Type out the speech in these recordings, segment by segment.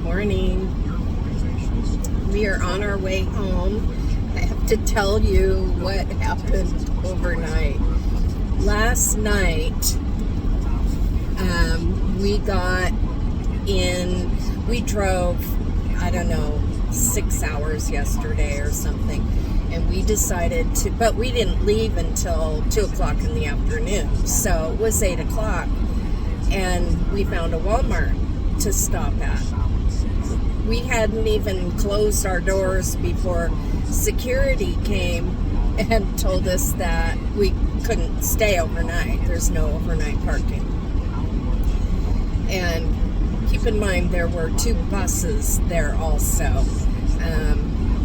Morning. We are on our way home. I have to tell you what happened overnight. Last night, we drove, 6 hours yesterday or something, and we decided but we didn't leave until 2 o'clock in the afternoon, so it was 8 o'clock, and we found a Walmart to stop at. We hadn't even closed our doors before security came and told us that we couldn't stay overnight. There's no overnight parking. And keep in mind, there were 2 buses there also.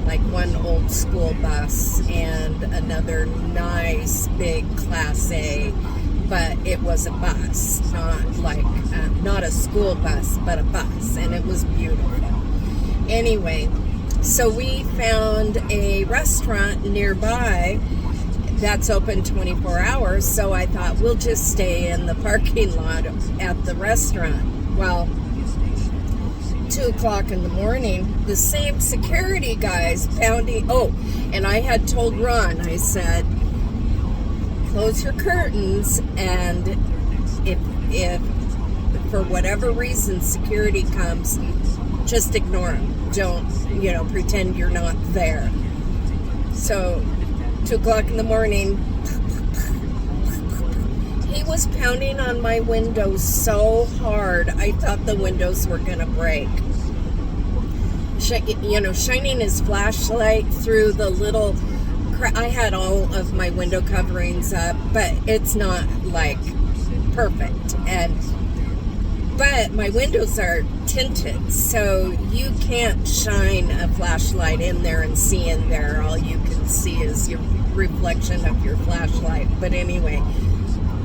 Like one old school bus and another nice big Class A, but it was a bus, not a school bus, but a bus, and it was beautiful. Anyway, so we found a restaurant nearby that's open 24 hours, so I thought we'll just stay in the parking lot at the restaurant. Well, 2 o'clock in the morning, the same security guys pounding. Oh, and I had told Ron, I said, close your curtains, and if for whatever reason security comes, just ignore them. Don't, pretend you're not there. So, 2 o'clock in the morning, he was pounding on my windows so hard, I thought the windows were going to break. Shining his flashlight through the little... I had all of my window coverings up, but it's not, perfect. But my windows are tinted, so you can't shine a flashlight in there and see in there. All you can see is your reflection of your flashlight. But anyway,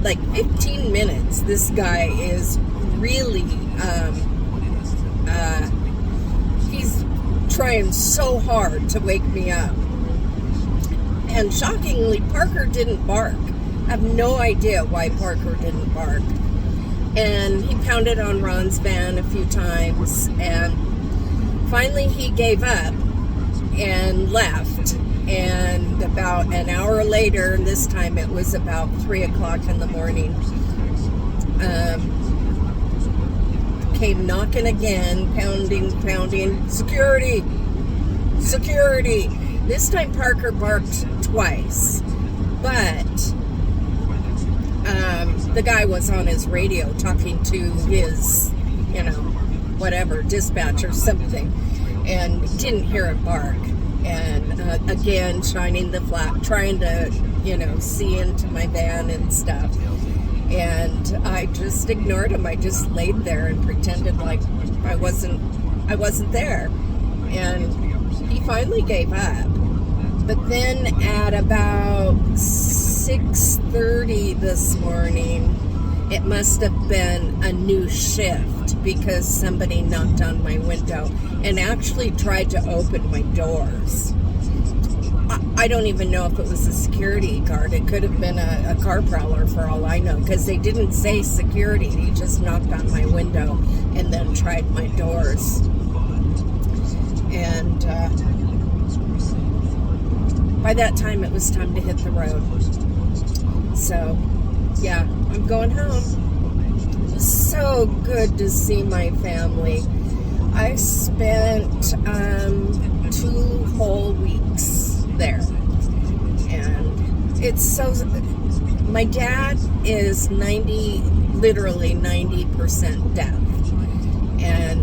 15 minutes, this guy is really, he's trying so hard to wake me up. And shockingly, Parker didn't bark. I have no idea why Parker didn't bark. And he pounded on Ron's van a few times, and finally he gave up and left. And about an hour later, and this time it was about 3 o'clock in the morning, came knocking again, pounding, security. This time Parker barked twice, but the guy was on his radio talking to his, dispatch or something, and didn't hear it bark. And again, shining the flat, trying to, see into my van and stuff. And I just ignored him. I just laid there and pretended like I wasn't there. And he finally gave up. But then at about 6:30 this morning, it must have been a new shift, because somebody knocked on my window and actually tried to open my doors. I don't even know if it was a security guard. It could have been a car prowler for all I know, because they didn't say security. He just knocked on my window and then tried my doors. And by that time, it was time to hit the road. So, yeah, I'm going home. It was so good to see my family. I spent 2 whole weeks there. And it's so... My dad is literally 90% deaf. And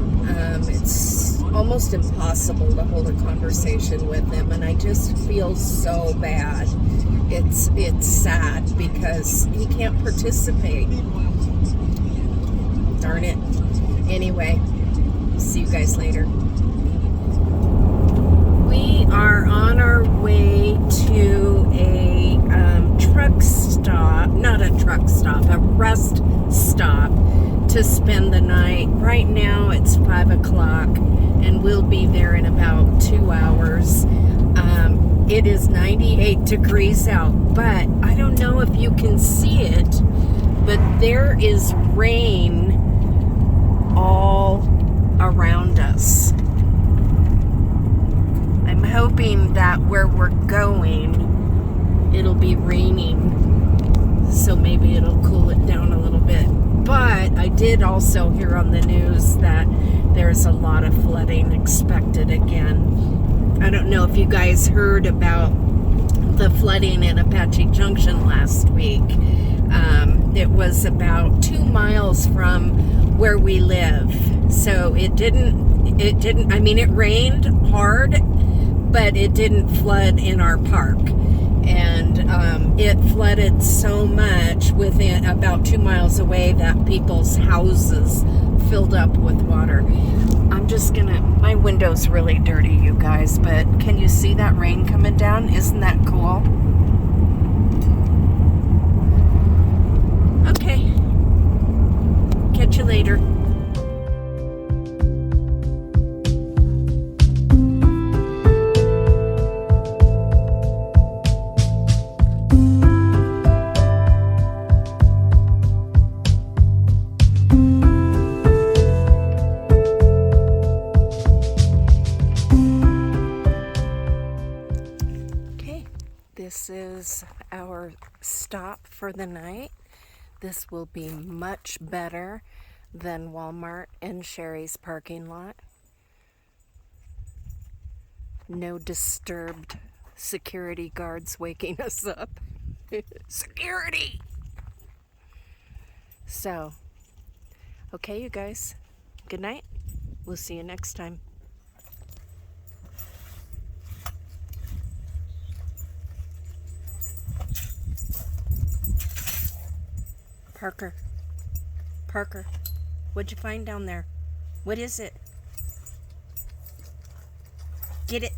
it's almost impossible to hold a conversation with him, and I just feel so bad. It's sad because he can't participate. Darn it. Anyway, see you guys later. We are on our way to a a rest stop to spend the night. Right now it's 5 o'clock and we'll be there in about 2 hours. It is 98 degrees out, but I don't know if you can see it, but there is rain all around us. I'm hoping that where we're going, it'll be raining, so maybe it'll cool it down a little bit. But I did also hear on the news that there's a lot of flooding expected again. I don't know if you guys heard about the flooding in Apache Junction last week. It was about 2 miles from where we live. So it didn't, I mean, it rained hard, but it didn't flood in our park. And it flooded so much within about 2 miles away that people's houses filled up with water. I'm just gonna, my window's really dirty, you guys, but can you see that rain coming down? Isn't that cool? Okay. Catch you later. This is our stop for the night. This will be much better than Walmart and Sherry's parking lot. No disturbed security guards waking us up. Security! So, okay, you guys. Good night. We'll see you next time. Parker, what'd you find down there? What is it? Get it.